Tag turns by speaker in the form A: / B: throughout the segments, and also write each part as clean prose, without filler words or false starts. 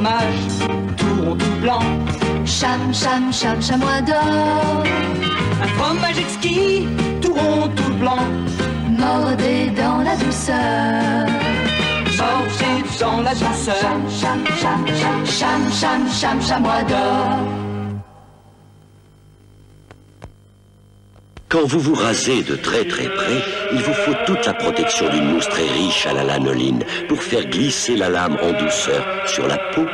A: fromage, tout rond, tout blanc.
B: Cham, cham, cham, chamois d'or.
A: Un fromage exquis, tout rond, tout blanc.
B: Mordez dans la douceur.
A: Mordez dans la douceur.
B: Cham, cham, cham, cham, cham, cham, cham, chamois d'or.
C: Quand vous vous rasez de très très près, il vous faut toute la protection d'une mousse très riche à la lanoline pour faire glisser la lame en douceur sur la peau.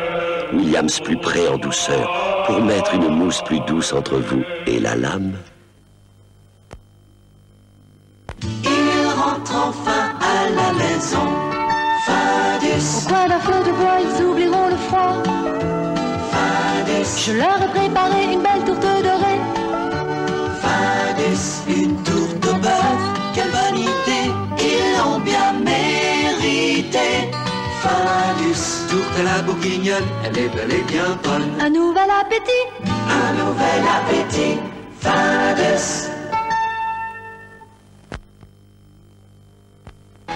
C: Williams plus près en douceur pour mettre une mousse plus douce entre vous et la lame.
D: Il rentre enfin à la maison. Findus.
B: Au coin d'un feu de bois, ils oublieront le froid.
D: Findus.
B: Je leur ai préparé une belle tourte dorée.
D: Findus, une tourte au bœuf, quelle bonne idée, ils l'ont bien mérité. Findus, tourte à la bourguignonne, elle est bel et bien bonne.
B: Un nouvel appétit.
D: Un nouvel appétit. Findus.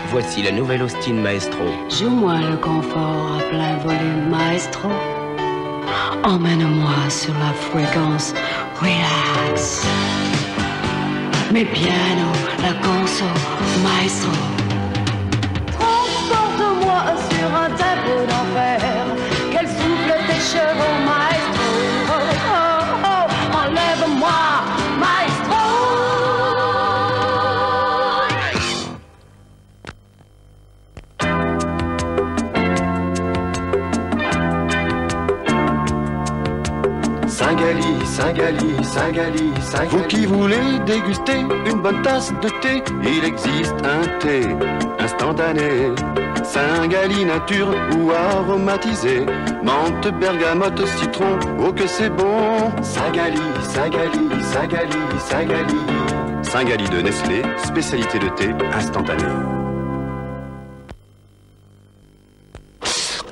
E: Voici la nouvelle Austin Maestro.
F: Joue-moi le confort à plein volume, maestro. Emmène-moi sur la fréquence relax. Mes pianos, la console, maestro.
B: Transporte-moi sur un tempo d'enfer. Qu'elle souffle tes chevaux, maestro. Oh, oh, oh, enlève-moi, maestro.
G: Saint-Gali, Saint-Gali, Saint-Gali, Saint-Gali. Vous qui voulez déguster une bonne tasse de thé, il existe un thé instantané. Saint-Gali nature ou aromatisé, menthe, bergamote, citron, oh que c'est bon. Saint-Gali, Saint-Gali, Saint-Gali, Saint-Gali. Saint-Gali de Nestlé, spécialité de thé instantané.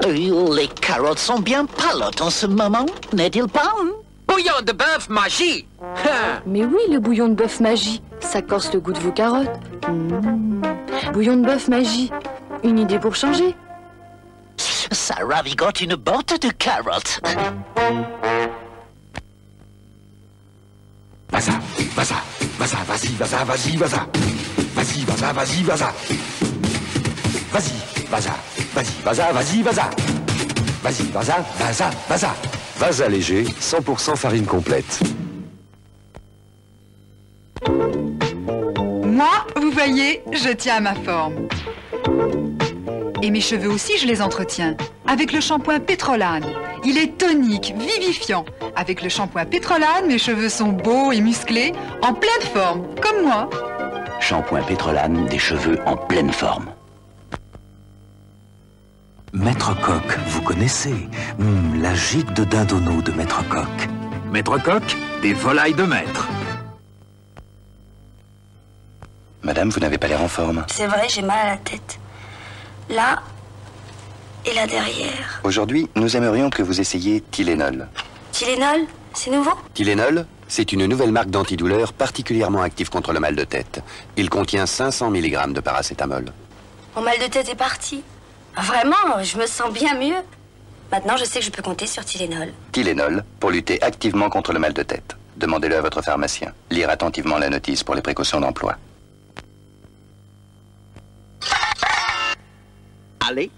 H: Les carottes sont bien palotes en ce moment, n'est-il pas?
E: Bouillon de bœuf magie.
F: Mais oui, le bouillon de bœuf magie, ça corse le goût de vos carottes. Bouillon de bœuf magie, une idée pour changer.
H: Ça ravigote une botte de carottes.
G: Vas-y, vas-y, vas-y, vas-y, vas-y, vas-y, vas-y. Vas-y, vas-y, vas-y, vas-y. Vas-y, vas-y, vas-y, vas-y, vas-y, vas-y. Vas-y, vas-y, vas-y, vas-y. Vasa léger, 100% farine complète.
I: Moi, vous voyez, je tiens à ma forme. Et mes cheveux aussi, je les entretiens. Avec le shampoing Pétrolane. Il est tonique, vivifiant. Avec le shampoing Pétrolane, mes cheveux sont beaux et musclés, en pleine forme, comme moi.
H: Shampoing Pétrolane, des cheveux en pleine forme.
J: Maître Coq, vous connaissez la gigue de dindonneau de Maître Coq.
K: Maître Coq, des volailles de maître.
L: Madame, vous n'avez pas l'air en forme.
M: C'est vrai, j'ai mal à la tête. Là et là derrière.
L: Aujourd'hui, nous aimerions que vous essayiez Tylenol.
M: Tylenol, c'est nouveau?
L: Tylenol, c'est une nouvelle marque d'antidouleur particulièrement active contre le mal de tête. Il contient 500 mg de paracétamol.
M: Mon mal de tête est parti. Vraiment, je me sens bien mieux. Maintenant, je sais que je peux compter sur Tylenol.
L: Tylenol, pour lutter activement contre le mal de tête. Demandez-le à votre pharmacien. Lire attentivement la notice pour les précautions d'emploi.
H: Allez.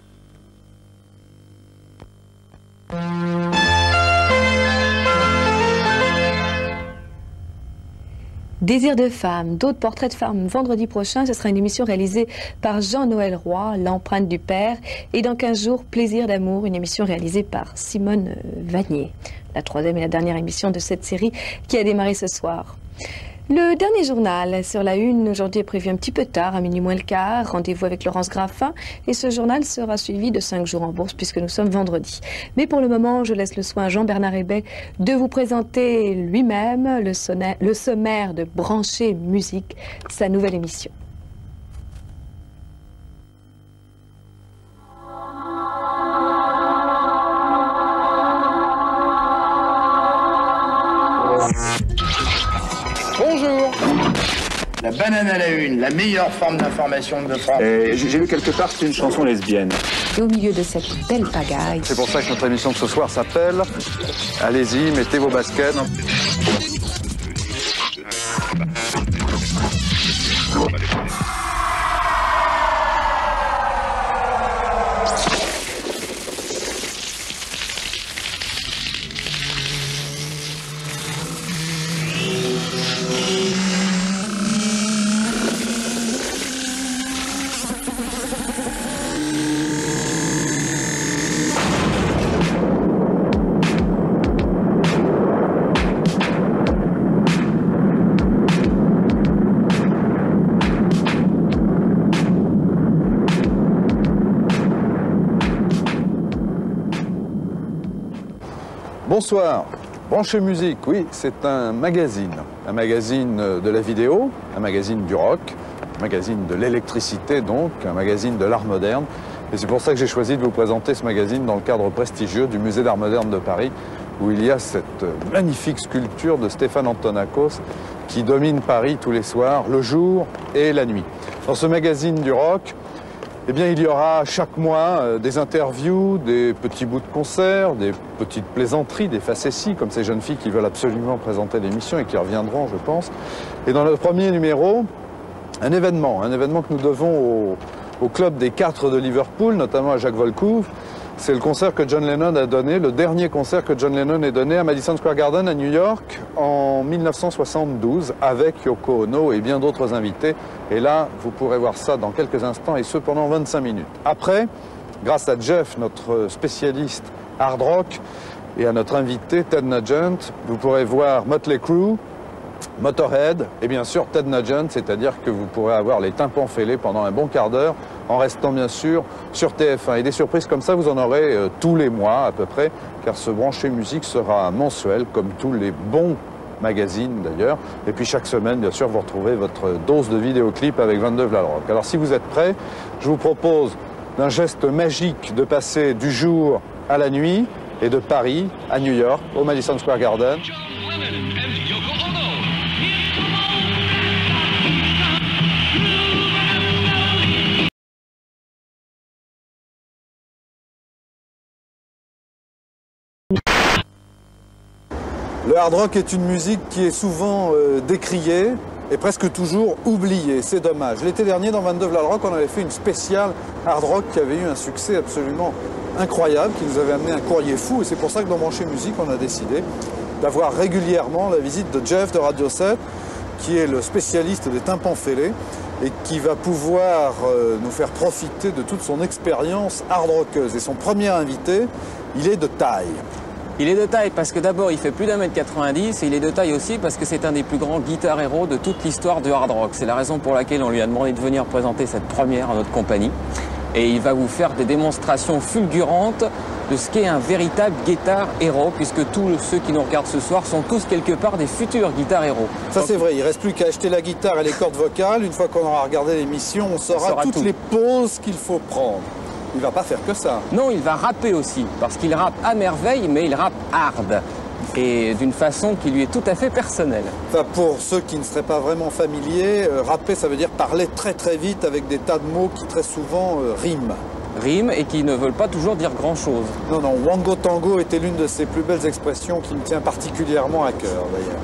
N: Désir de femme, d'autres portraits de femmes. Vendredi prochain, ce sera une émission réalisée par Jean-Noël Roy, L'empreinte du père. Et dans 15 jours, Plaisir d'amour, une émission réalisée par Simone Vanier. La troisième et la dernière émission de cette série qui a démarré ce soir. Le dernier journal sur la une aujourd'hui est prévu un petit peu tard, à minuit moins le quart. Rendez-vous avec Laurence Graffin et ce journal sera suivi de 5 jours en bourse puisque nous sommes vendredi. Mais pour le moment, je laisse le soin à Jean-Bernard Hébet de vous présenter lui-même le sommaire de Brancher Musique, sa nouvelle émission.
O: Bonjour. La banane à la une, la meilleure forme d'information de France.
P: J'ai lu quelque part que c'est une chanson lesbienne.
N: Et au milieu de cette belle pagaille...
P: C'est pour ça que notre émission de ce soir s'appelle « Allez-y, mettez vos baskets ». Bonsoir, Branché Musique, oui, c'est un magazine de la vidéo, un magazine du rock, un magazine de l'électricité donc, un magazine de l'art moderne. Et c'est pour ça que j'ai choisi de vous présenter ce magazine dans le cadre prestigieux du Musée d'Art Moderne de Paris, où il y a cette magnifique sculpture de Stéphane Antonakos qui domine Paris tous les soirs, le jour et la nuit. Dans ce magazine du rock, eh bien, il y aura chaque mois des interviews, des petits bouts de concerts, des petites plaisanteries, des facéties, comme ces jeunes filles qui veulent absolument présenter l'émission et qui reviendront, je pense. Et dans le premier numéro, un événement que nous devons au Club des 4 de Liverpool, notamment à Jacques Volcouve. C'est le concert que John Lennon a donné, le dernier concert que John Lennon ait donné à Madison Square Garden à New York en 1972 avec Yoko Ono et bien d'autres invités. Et là, vous pourrez voir ça dans quelques instants et ce pendant 25 minutes. Après, grâce à Jeff, notre spécialiste hard rock, et à notre invité Ted Nugent, vous pourrez voir Motley Crue, Motorhead et bien sûr Ted Nugent, c'est-à-dire que vous pourrez avoir les tympans fêlés pendant un bon quart d'heure en restant bien sûr sur TF1. Et des surprises comme ça, vous en aurez tous les mois à peu près, car ce Branché Musique sera mensuel, comme tous les bons magazines d'ailleurs. Et puis chaque semaine, bien sûr, vous retrouvez votre dose de vidéoclips avec 22 Vlalrock. Alors si vous êtes prêts, je vous propose d'un geste magique de passer du jour à la nuit et de Paris à New York, au Madison Square Garden. Le hard rock est une musique qui est souvent décriée et presque toujours oubliée. C'est dommage. L'été dernier, dans 22 Vlalrock, on avait fait une spéciale hard rock qui avait eu un succès absolument incroyable, qui nous avait amené un courrier fou. Et c'est pour ça que dans Branché Musique, on a décidé d'avoir régulièrement la visite de Jeff de Radio 7, qui est le spécialiste des tympans fêlés et qui va pouvoir nous faire profiter de toute son expérience hard rockeuse. Et son premier invité, il est de taille.
Q: Il est de taille parce que d'abord il fait plus d'1m90 et il est de taille aussi parce que c'est un des plus grands guitar héros de toute l'histoire du hard rock. C'est la raison pour laquelle on lui a demandé de venir présenter cette première à notre compagnie. Et il va vous faire des démonstrations fulgurantes de ce qu'est un véritable guitar héros, puisque tous ceux qui nous regardent ce soir sont tous quelque part des futurs guitar héros.
P: Ça c'est vrai, il ne reste plus qu'à acheter la guitare et les cordes vocales. Une fois qu'on aura regardé l'émission, on saura toutes les pauses qu'il faut prendre. Il va pas faire que ça.
Q: Non, il va rapper aussi, parce qu'il rappe à merveille, mais il rappe hard. Et d'une façon qui lui est tout à fait personnelle.
P: Enfin, pour ceux qui ne seraient pas vraiment familiers, rapper ça veut dire parler très très vite avec des tas de mots qui très souvent riment.
Q: Riment et qui ne veulent pas toujours dire grand chose.
P: Non, non, Wango Tango était l'une de ses plus belles expressions qui me tient particulièrement à cœur d'ailleurs.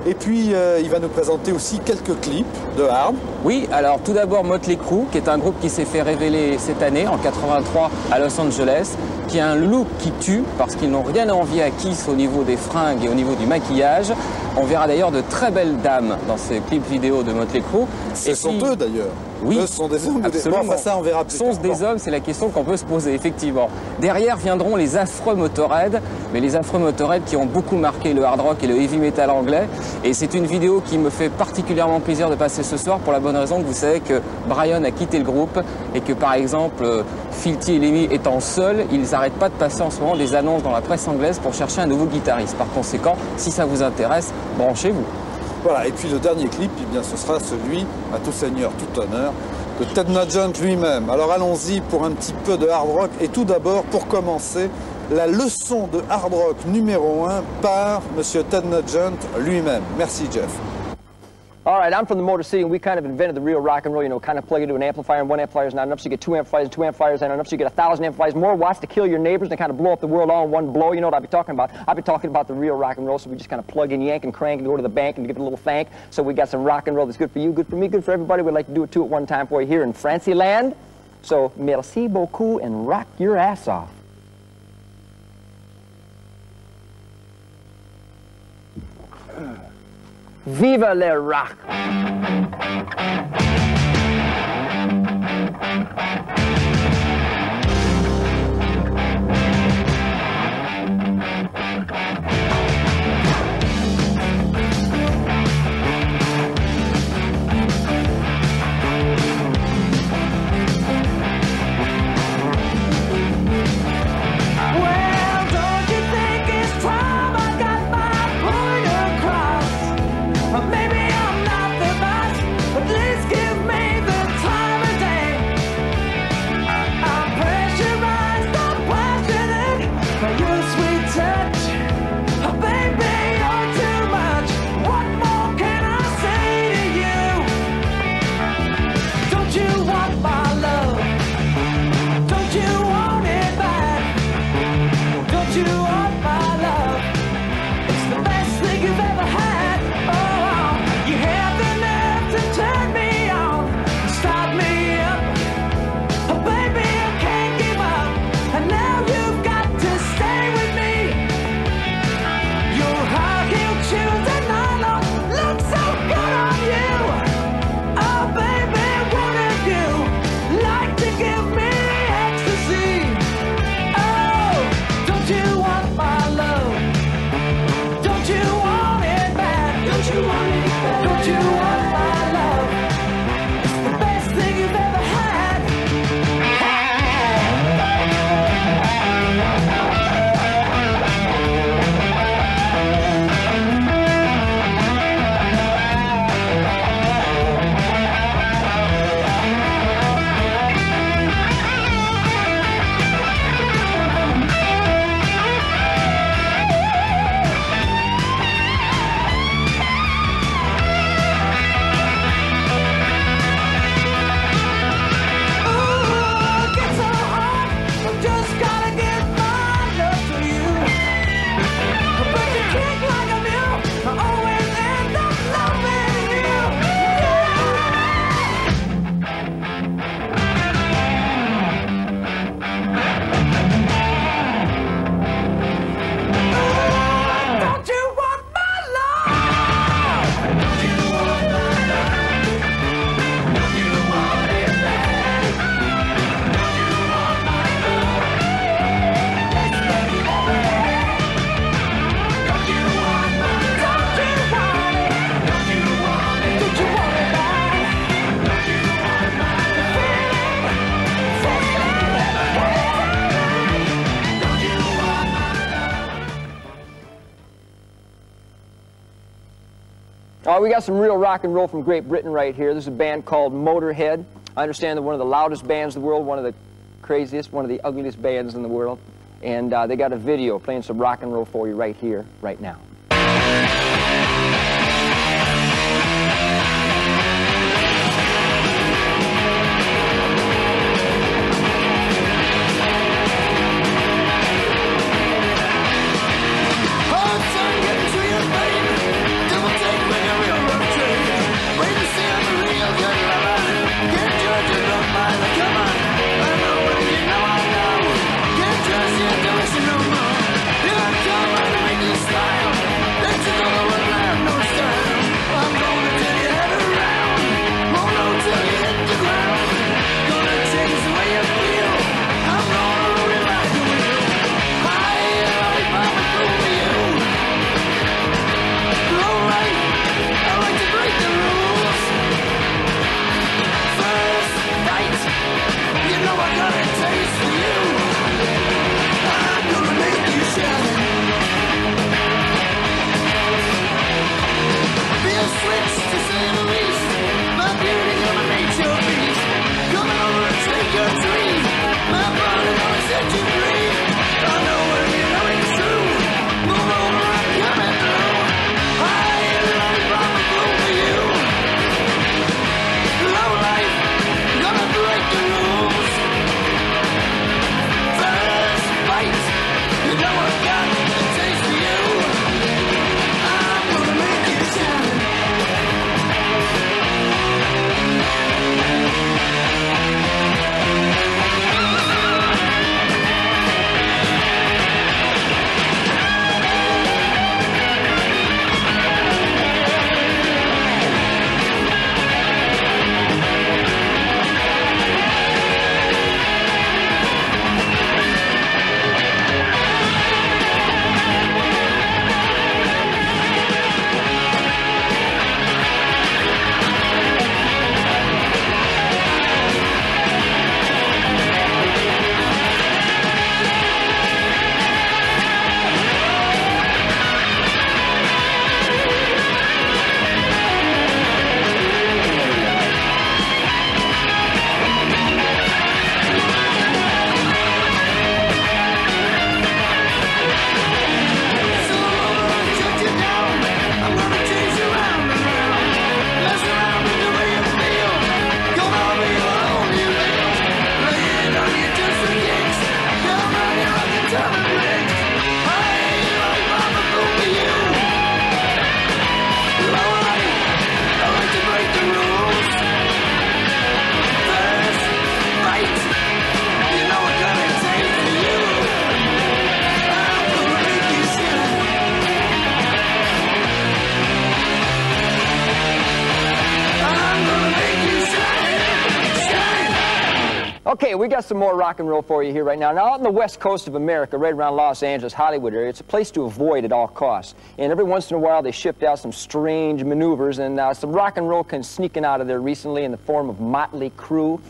P: Et puis, il va nous présenter aussi quelques clips de hard.
Q: Oui, alors tout d'abord Motley Crue, qui est un groupe qui s'est fait révéler cette année, en 83, à Los Angeles, qui a un look qui tue, parce qu'ils n'ont rien à envier à Kiss au niveau des fringues et au niveau du maquillage. On verra d'ailleurs de très belles dames dans ces clips vidéo de Motley Crue.
P: Ce sont eux d'ailleurs.
Q: Oui,
P: eux sont des hommes.
Q: Absolument.
P: Bon, enfin, ça, on verra plus
Q: Sont-ce des hommes? C'est la question qu'on peut se poser, effectivement. Derrière viendront les affreux Motorhead, mais les affreux Motorhead qui ont beaucoup marqué le hard rock et le heavy metal anglais. Et c'est une vidéo qui me fait particulièrement plaisir de passer ce soir pour la bonne raison que vous savez que Brian a quitté le groupe et que par exemple Filthy et Lemmy étant seuls, ils n'arrêtent pas de passer en ce moment des annonces dans la presse anglaise pour chercher un nouveau guitariste. Par conséquent, si ça vous intéresse, branchez-vous.
P: Voilà, et puis le dernier clip, eh bien, ce sera celui, à tout seigneur, tout honneur, de Ted Nugent lui-même. Alors allons-y pour un petit peu de hard rock. Et tout d'abord, pour commencer, la leçon de hard rock numéro 1 par M. Ted Nugent lui-même. Merci Jeff.
Q: All right, I'm from the Motor City, and we kind of invented the real rock and roll, you know, kind of plug into an amplifier, and one amplifier is not enough, so you get 2 amplifiers, and 2 amplifiers ain't enough, so you get 1,000 amplifiers, more watts to kill your neighbors, and kind of blow up the world all in one blow. You know what I'll be talking about? I'll be talking about the real rock and roll, so we just kind of plug in, yank, and crank, and go to the bank and give it a little thank. So we got some rock and roll that's good for you, good for me, good for everybody. We'd like to do it, too, at one time for you here in Fancyland. So, merci beaucoup, and rock your ass off. Viva le rock!
B: Maybe I'm not the best, but please give me the time of day. I'm pressurized, I'm passionate by your sweet touch. Oh, baby, you're too much. What more can I say to you? Don't you want my love? Don't you want it back? Don't you want my love? It's the best thing you've ever had. You have the nerve to turn me on, start me up. Oh, baby, I can't give up. And now you've got to stay with me. Your high-heeled shoes and nylon look so good on you. Oh, baby, wouldn't you like to give me ecstasy? Oh, don't you want my love? Don't you want it back? Don't you want it? Don't you want my love? It's the best thing you've ever had.
Q: We got some real rock and roll from Great Britain right here. This is a band called Motorhead. I understand they're one of the loudest bands in the world, one of the craziest, one of the ugliest bands in the world. And they got a video playing some rock and roll for you right here, right now.
B: Style.
R: Okay, we got some more rock and roll for you here right now. Now, out on the west coast of America, right around Los Angeles, Hollywood area, it's a place to avoid at all costs. And every once in a while, they shipped out some strange maneuvers, and some rock and roll came sneaking out of there recently in the form of Motley Crue.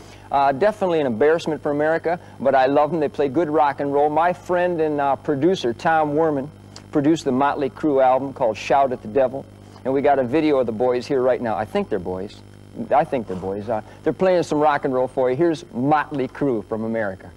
R: Definitely an embarrassment for America, but I love them. They play good rock and roll. My friend and producer, Tom Werman, produced the Motley Crue album called Shout at the Devil. And we got a video of the boys here right now. I think they're boys. They're playing some rock and roll for you. Here's Motley Crue from America.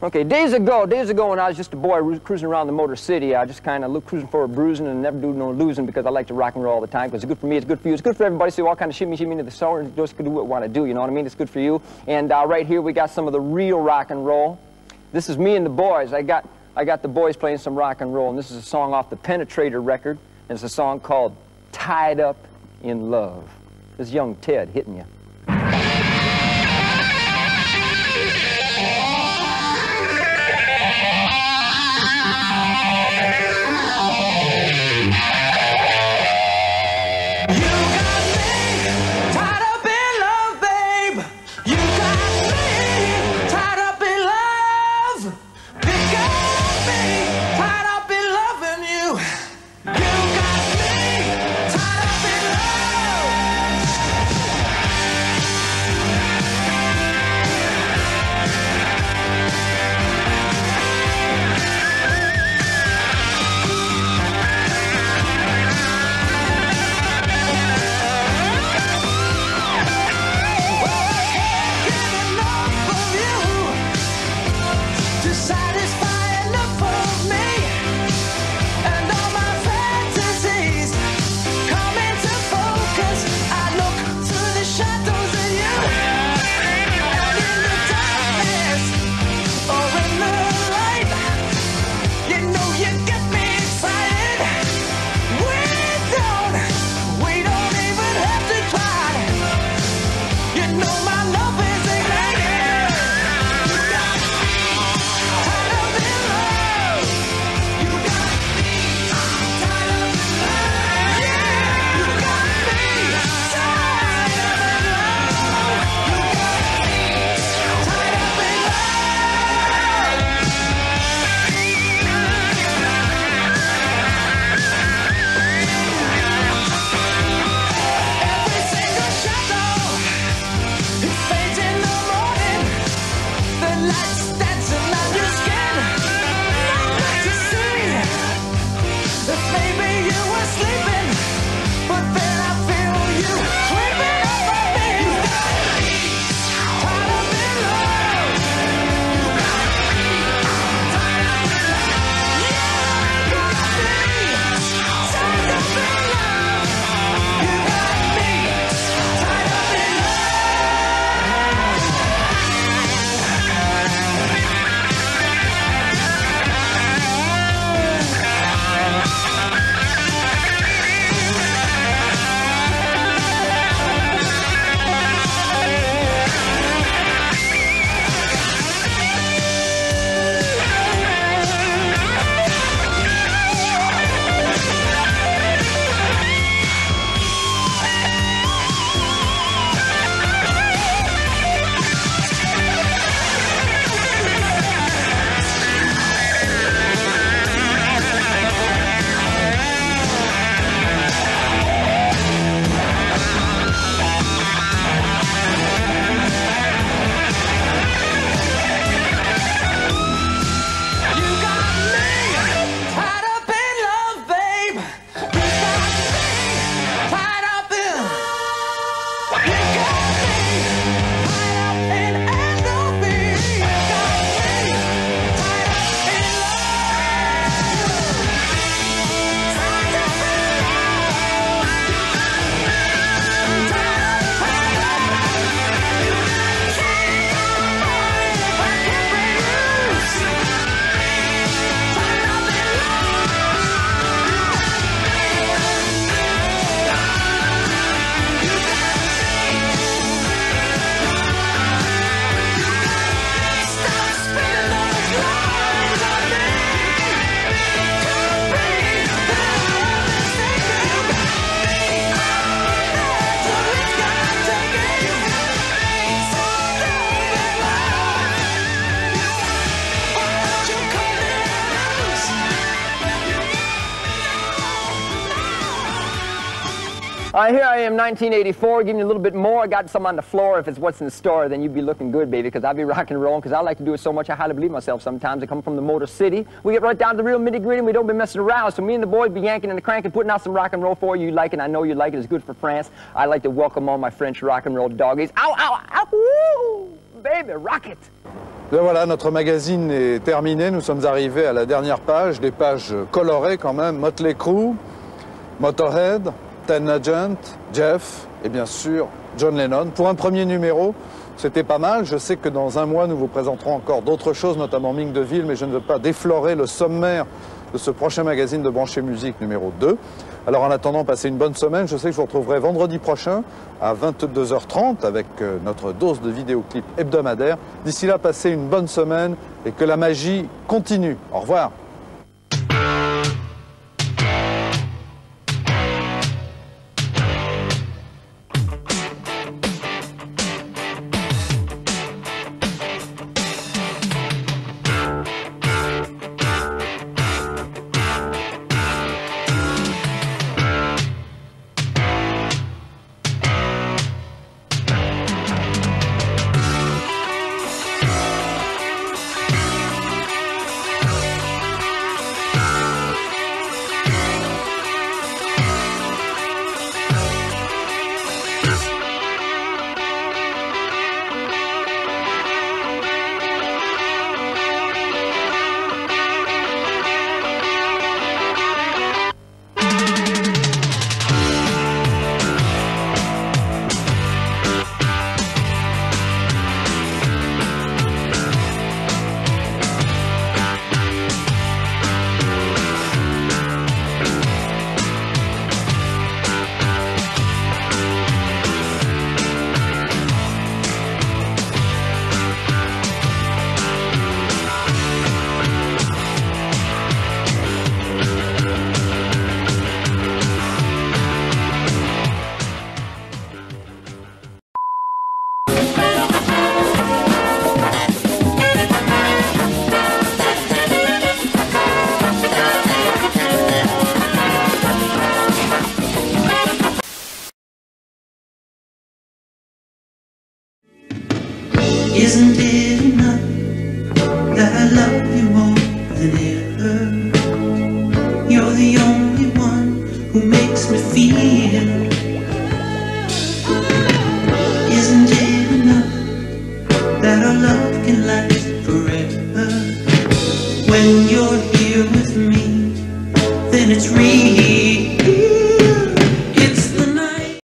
R: Okay, days ago when I was just a boy cruising around the Motor City, I just kind of cruising for a bruising and never do no losing because I like to rock and roll all the time because it's good for me, it's good for you, it's good for everybody, so you all kind of shimmy into the soul and just do what you want to do, you know what I mean? It's good for you. And right here we got some of the real rock and roll. This is me and the boys. I got the boys playing some rock and roll, and this is a song off the Penetrator record, and it's a song called Tied Up in Love. This is young Ted hitting you.
B: You got me
R: Here I am, 1984, giving you a little bit more. I got some on the floor. If it's what's in the store, then you'd be looking good, baby, because I'll be rock and rolling, because I like to do it so much I hardly believe myself sometimes. I come from the Motor City. We get right down to the real nitty-gritty, and we don't be messing around. So me and the boys be yanking and the cranking, putting out some rock and roll for you. You like it, I know you like it. It's good for France. I'd like to welcome all my French rock and roll doggies. Ow, ow, ow, woo! Baby, rock it!
P: Et voilà, notre magazine est terminé. Nous sommes arrivés à la dernière page, des pages colorées quand même. Motley Crue, Motorhead, Ten Nugent, Jeff et bien sûr John Lennon. Pour un premier numéro, c'était pas mal. Je sais que dans un mois, nous vous présenterons encore d'autres choses, notamment Ming de Ville, mais je ne veux pas déflorer le sommaire de ce prochain magazine de Branché Musique numéro 2. Alors en attendant, passez une bonne semaine. Je sais que je vous retrouverai vendredi prochain à 22h30 avec notre dose de vidéoclips hebdomadaire. D'ici là, passez une bonne semaine et que la magie continue. Au revoir.
D: Isn't it enough that I love